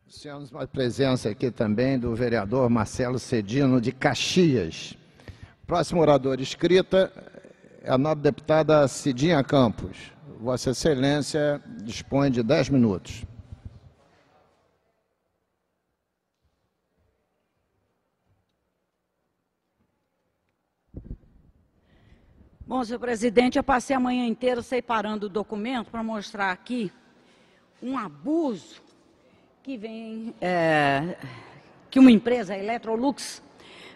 Temos uma presença aqui também do vereador Marcelo Cedino, de Caxias. Próximo orador inscrita é a nobre deputada Cidinha Campos. Vossa Excelência dispõe de 10 minutos. Bom, senhor presidente, eu passei a manhã inteira separando o documento para mostrar aqui um abuso que que uma empresa, a Electrolux,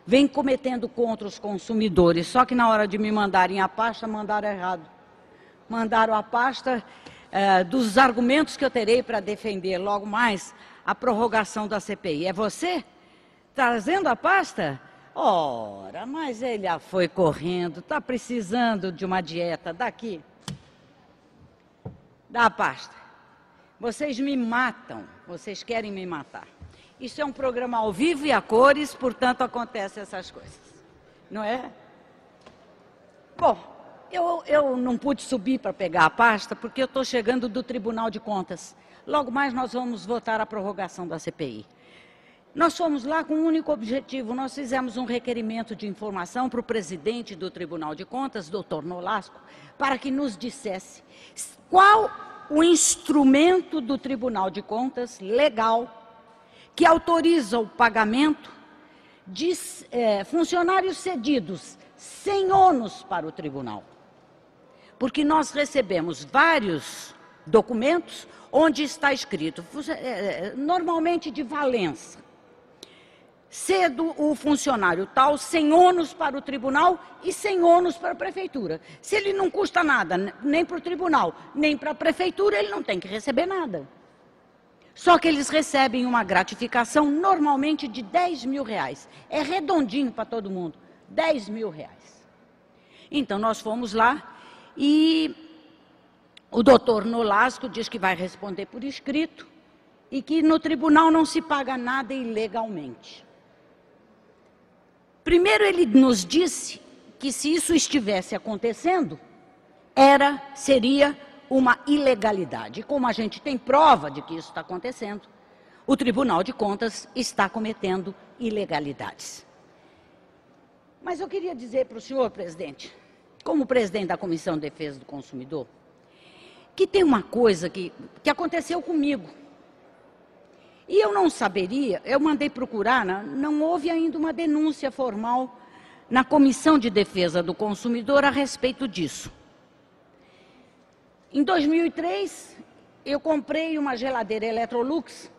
vem cometendo contra os consumidores. Só que na hora de me mandarem a pasta, mandaram errado. Mandaram a pasta dos argumentos que eu terei para defender logo mais a prorrogação da CPI. É você trazendo a pasta? Ora, mas ele já foi correndo, está precisando de uma dieta. Daqui. Dá a pasta. Vocês me matam, vocês querem me matar. Isso é um programa ao vivo e a cores, portanto, acontecem essas coisas. Não é? Bom, eu não pude subir para pegar a pasta, porque eu estou chegando do Tribunal de Contas. Logo mais nós vamos votar a prorrogação da CPI. Nós fomos lá com um único objetivo, nós fizemos um requerimento de informação para o presidente do Tribunal de Contas, doutor Nolasco, para que nos dissesse qual o instrumento do Tribunal de Contas legal que autoriza o pagamento de funcionários cedidos sem ônus para o tribunal. Porque nós recebemos vários documentos onde está escrito, normalmente de Valença, cedo o funcionário tal, sem ônus para o tribunal e sem ônus para a prefeitura. Se ele não custa nada, nem para o tribunal, nem para a prefeitura, ele não tem que receber nada. Só que eles recebem uma gratificação normalmente de R$10.000. É redondinho para todo mundo, R$10.000. Então nós fomos lá e o doutor Nolasco diz que vai responder por escrito e que no tribunal não se paga nada ilegalmente. Primeiro ele nos disse que se isso estivesse acontecendo, seria uma ilegalidade. E como a gente tem prova de que isso está acontecendo, o Tribunal de Contas está cometendo ilegalidades. Mas eu queria dizer para o senhor, presidente, como presidente da Comissão de Defesa do Consumidor, que tem uma coisa que aconteceu comigo. E eu não saberia, eu mandei procurar, não houve ainda uma denúncia formal na Comissão de Defesa do Consumidor a respeito disso. Em 2003, eu comprei uma geladeira Electrolux.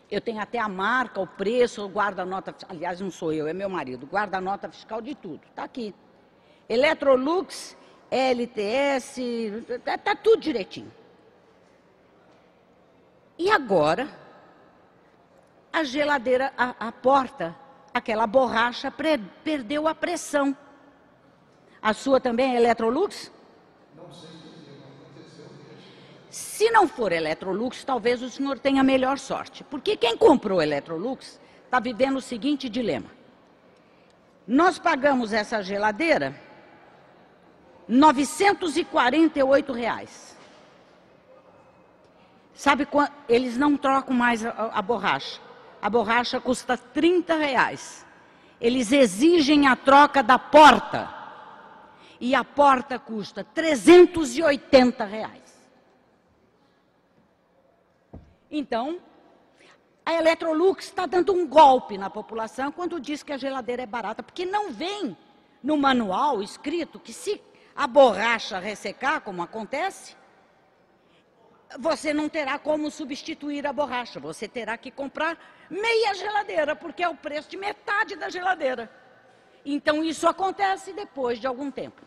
Eu tenho até a marca, o preço, eu guardo a nota, aliás, não sou eu, é meu marido, guarda a nota fiscal de tudo, está aqui. Electrolux, LTS, está tudo direitinho. E agora, a geladeira, a porta, aquela borracha perdeu a pressão. A sua também é Electrolux? Não sei. Se não for Electrolux, talvez o senhor tenha melhor sorte. Porque quem comprou Electrolux está vivendo o seguinte dilema. Nós pagamos essa geladeira R$948. Sabe quanto? Eles não trocam mais a borracha. A borracha custa R$30. Eles exigem a troca da porta. E a porta custa R$380. Então, a Electrolux está dando um golpe na população quando diz que a geladeira é barata, porque não vem no manual escrito que se a borracha ressecar, como acontece, você não terá como substituir a borracha, você terá que comprar meia geladeira, porque é o preço de metade da geladeira. Então, isso acontece depois de algum tempo.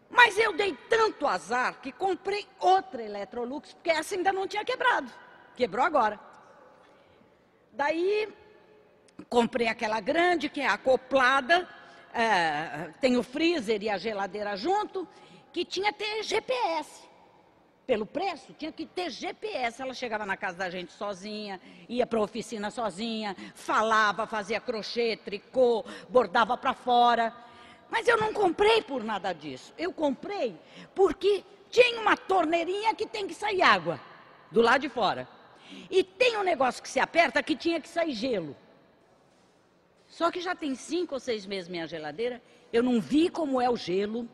Mas eu dei tanto azar que comprei outra Electrolux, porque essa ainda não tinha quebrado. Quebrou agora. Daí, comprei aquela grande, que é acoplada, tem o freezer e a geladeira junto, que tinha que ter GPS. Pelo preço, tinha que ter GPS. Ela chegava na casa da gente sozinha, ia para a oficina sozinha, falava, fazia crochê, tricô, bordava para fora. Mas eu não comprei por nada disso. Eu comprei porque tinha uma torneirinha que tem que sair água do lado de fora. E tem um negócio que se aperta que tinha que sair gelo. Só que já tem 5 ou 6 meses minha geladeira, eu não vi como é o gelo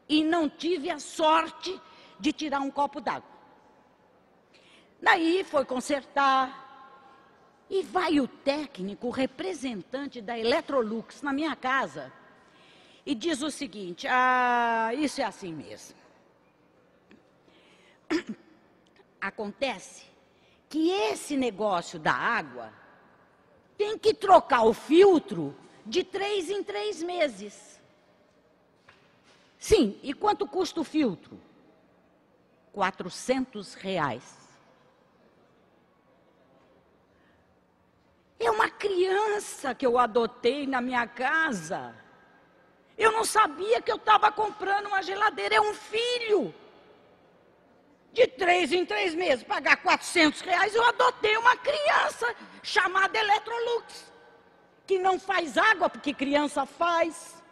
e não tive a sorte de tirar um copo d'água. Daí foi consertar e vai o técnico, o representante da Electrolux na minha casa e diz o seguinte: isso é assim mesmo. Acontece que esse negócio da água tem que trocar o filtro de 3 em 3 meses. Sim, e quanto custa o filtro? R$400. É uma criança que eu adotei na minha casa. Eu não sabia que eu estava comprando uma geladeira, é um filho. De 3 em 3 meses, pagar R$400, eu adotei uma criança chamada Electrolux, que não faz água, porque criança faz,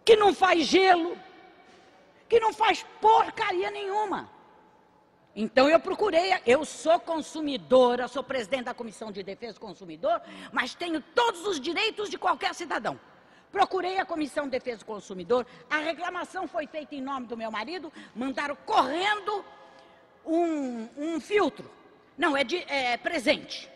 que não faz gelo, que não faz porcaria nenhuma. Então eu procurei, eu sou consumidora, sou presidente da Comissão de Defesa do Consumidor, mas tenho todos os direitos de qualquer cidadão. Procurei a Comissão de Defesa do Consumidor, a reclamação foi feita em nome do meu marido, mandaram correndo um filtro. Não, é presente.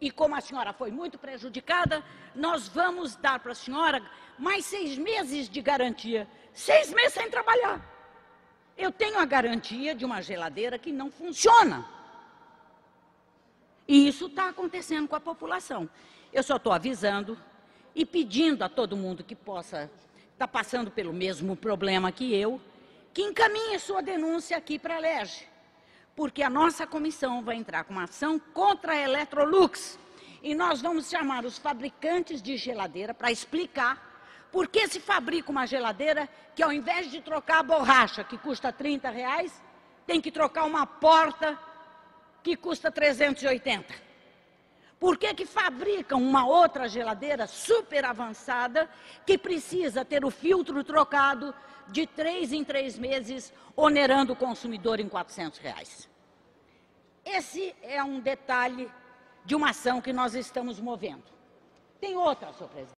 E como a senhora foi muito prejudicada, nós vamos dar para a senhora mais 6 meses de garantia. 6 meses sem trabalhar. Eu tenho a garantia de uma geladeira que não funciona. E isso está acontecendo com a população. Eu só estou avisando e pedindo a todo mundo que possa estar passando pelo mesmo problema que eu, que encaminhe sua denúncia aqui para a LERJ, porque a nossa comissão vai entrar com uma ação contra a Electrolux e nós vamos chamar os fabricantes de geladeira para explicar por que se fabrica uma geladeira que, ao invés de trocar a borracha, que custa R$30, tem que trocar uma porta que custa 380. Por que fabricam uma outra geladeira super avançada que precisa ter o filtro trocado de 3 em 3 meses, onerando o consumidor em R$400? Esse é um detalhe de uma ação que nós estamos movendo. Tem outra, senhor presidente.